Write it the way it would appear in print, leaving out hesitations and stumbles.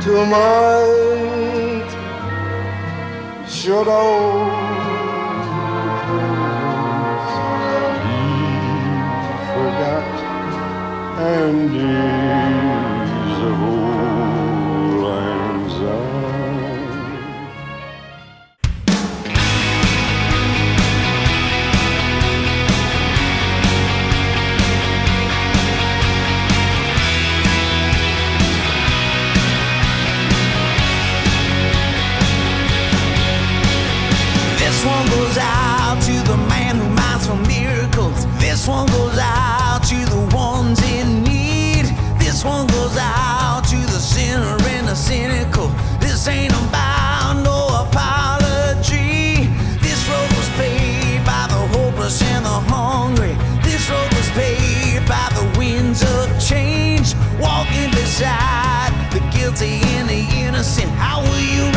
Tonight should always be forgot, and days of old lang syne. This one goes out to the man who minds for miracles. This one goes out to the ones in need. This one goes out to the sinner and the cynical. This ain't about no apology. This road was paid by the hopeless and the hungry. This road was paid by the winds of change. Walking beside the guilty and the innocent. How will you